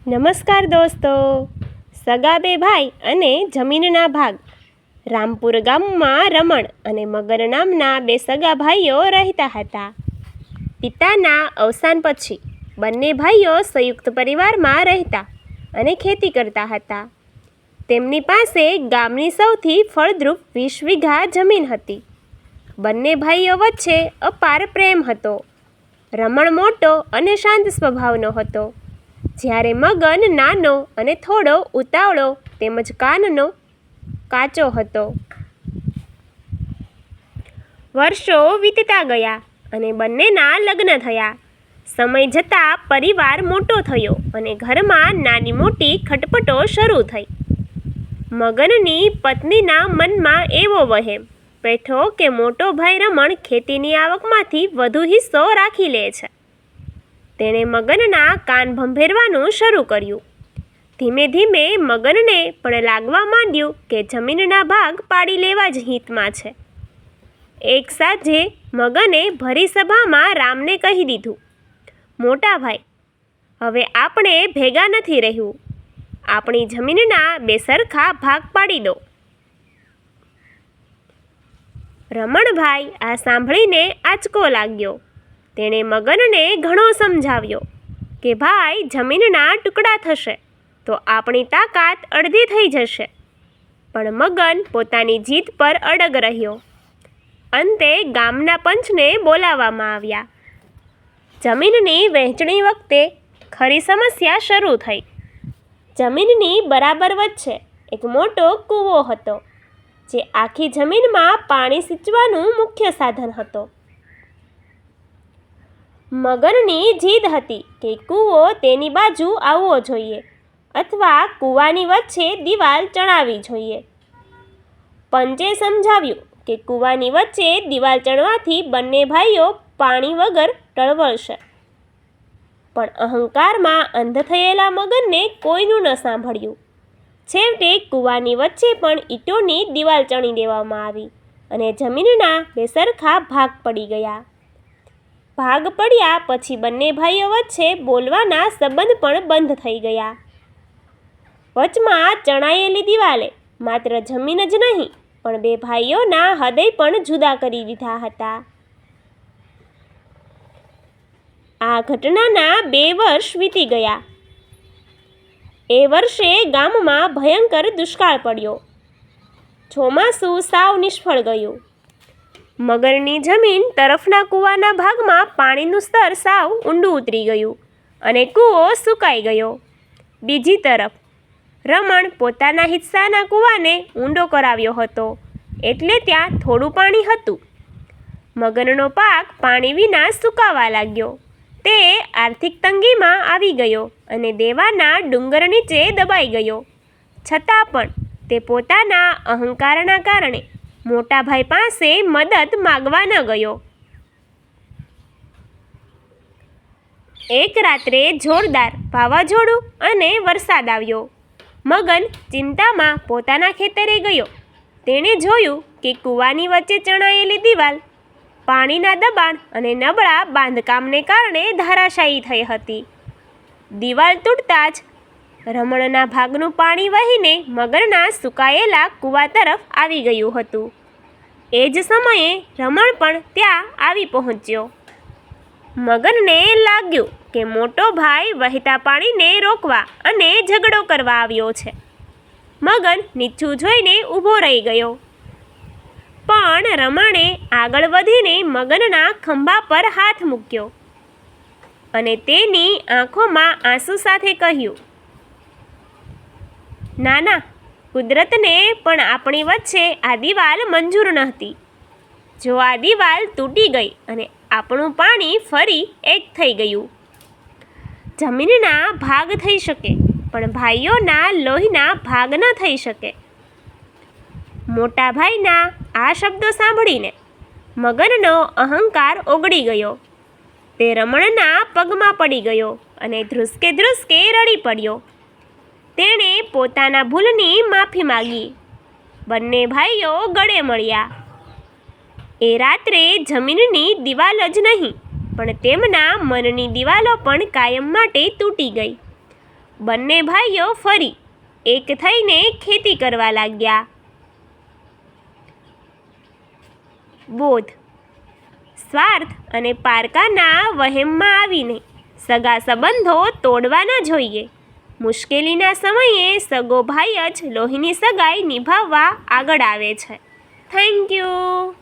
નમસ્કાર દોસ્તો. સગા બે ભાઈ અને જમીનના ભાગ. રામપુર ગામમાં રમણ અને મગન નામના બે સગા ભાઈઓ રહેતા હતા. પિતાના અવસાન પછી બંને ભાઈઓ સંયુક્ત પરિવારમાં રહેતા અને ખેતી કરતા હતા. તેમની પાસે ગામની સૌથી ફળદ્રુપ 20 વીઘા જમીન હતી. બંને ભાઈઓ વચ્ચે અપાર પ્રેમ હતો. રમણ મોટો અને શાંત સ્વભાવનો હતો, જ્યારે મગન નાનો અને થોડો ઉતાવળો તેમજ કાચો હતો. વર્ષો વીતતા ગયા અને બંનેના લગ્ન થયા. સમય જતાં પરિવાર મોટો થયો અને ઘરમાં નાની મોટી ખટપટો શરૂ થઈ. મગનની પત્નીના મનમાં એવો વહેમ બેઠો કે મોટો ભાઈ રમણ ખેતીની આવકમાંથી વધુ હિસ્સો રાખી લે છે. તેણે મગનના કાન ભંભેરવાનું શરૂ કર્યું. ધીમે ધીમે મગનને પણ લાગવા માંડ્યું કે જમીનના ભાગ પાડી લેવા જ હિતમાં છે. એક સાંજે મગને ભરી સભામાં રામને કહી દીધું, મોટા ભાઈ, હવે આપણે ભેગા નથી રહેવું. આપણી જમીનના બે સરખા ભાગ પાડી દો. રમણભાઈ આ સાંભળીને આંચકો લાગ્યો. તેણે મગનને ઘણો સમજાવ્યો કે ભાઈ, જમીનના ટુકડા થશે તો આપણી તાકાત અડધી થઈ જશે. પણ મગન પોતાની જીદ પર અડગ રહ્યો. અંતે ગામના પંચને બોલાવવામાં આવ્યા. જમીનની વહેંચણી વખતે ખરી સમસ્યા શરૂ થઈ. જમીનની બરાબર વચ્ચે એક મોટો કૂવો હતો, જે આખી જમીનમાં પાણી સિંચવાનું મુખ્ય સાધન હતો. મગનની જીદ હતી કે કૂવો તેની બાજુ આવવો જોઈએ અથવા કૂવાની વચ્ચે દિવાલ ચણાવવી જોઈએ. પંચે સમજાવ્યું કે કૂવાની વચ્ચે દિવાલ ચણવાથી બંને ભાઈઓ પાણી વગર ટળવળશે. પણ અહંકારમાં અંધ થયેલા મગનને કોઈનું ન સાંભળ્યું. છેવટે કૂવાની વચ્ચે પણ ઈંટોની દિવાલ ચણી દેવામાં આવી અને જમીનના બે સરખા ભાગ પડી ગયા. ભાગ પડ્યા પછી બંને ભાઈઓ વચ્ચે બોલવાના સંબંધ પણ બંધ થઈ ગયા. વચમાં ચણાયેલી દિવાલે માત્ર જમીન જ નહીં, પણ બે ભાઈઓના હૃદય પણ જુદા કરી દીધા હતા. આ ઘટનાના 2 વર્ષ વીતી ગયા. એ વર્ષે ગામમાં ભયંકર દુષ્કાળ પડ્યો. ચોમાસું સાવ નિષ્ફળ ગયું. મગનની જમીન તરફના કૂવાના ભાગમાં પાણીનું સ્તર સાવ ઊંડું ઉતરી ગયું અને કૂવો સુકાઈ ગયો. બીજી તરફ રમણ પોતાના હિસ્સાના કૂવાને ઊંડો કરાવ્યો હતો, એટલે ત્યાં થોડું પાણી હતું. મગનનો પાક પાણી વિના સુકાવા લાગ્યો. તે આર્થિક તંગીમાં આવી ગયો અને દેવાના ડુંગર નીચે દબાઈ ગયો. છતાં પણ તે પોતાના અહંકારના કારણે મોટા ભાઈ પાસે મદદ માગવા ન ગયો. એક રાત્રે જોરદાર વાવાઝોડું અને વરસાદ આવ્યો. મગન ચિંતામાં પોતાના ખેતરે ગયો. તેણે જોયું કે કૂવાની વચ્ચે ચણાયેલી દિવાલ પાણીના દબાણ અને નબળા બાંધકામને કારણે ધરાશાયી થઈ હતી. દિવાલ તૂટતા જ રમણના ભાગનું પાણી વહીને મગનના સુકાયેલા કૂવા તરફ આવી ગયું હતું. એ જ સમયે રમણ પણ ત્યાં આવી પહોંચ્યો. મગનને લાગ્યું કે મોટો ભાઈ વહેતા પાણીને રોકવા અને ઝઘડો કરવા આવ્યો છે. મગન નીચું જોઈને ઊભો રહી ગયો. પણ રમણે આગળ વધીને મગનના ખંભા પર હાથ મૂક્યો અને તેની આંખોમાં આંસુ સાથે કહ્યું, નાના, કુદરતને પણ આપણી વચ્ચે આ દિવાલ મંજૂર નહોતી. જો આ દિવાલ તૂટી ગઈ અને આપણું પાણી ફરી એક થઈ ગયું, જમીનના ભાગ થઈ શકે, પણ ભાઈઓના લોહીના ભાગ ન થઈ શકે. મોટા ભાઈના આ શબ્દો સાંભળીને મગનનો અહંકાર ઓગળી ગયો. તે રમણના પગમાં પડી ગયો અને ધ્રુસકે ધ્રુસકે રડી પડ્યો. તેણે પોતાના ભૂલની માફી માગી. બંને ભાઈઓ ગળે મળ્યા. એ રાત્રે જમીનની દિવાલ જ નહીં, પણ તેમના મનની દિવાલો પણ કાયમ માટે તૂટી ગઈ. બંને ભાઈઓ ફરી એક થઈને ખેતી કરવા લાગ્યા. બોધ. સ્વાર્થ અને પારકાના વહેમમાં આવીને સગા સંબંધો તોડવા ન જોઈએ. મુશ્કેલીના સમયે સગો ભાઈ જ લોહીની સગાઈ નિભાવવા આગળ આવે છે. Thank you.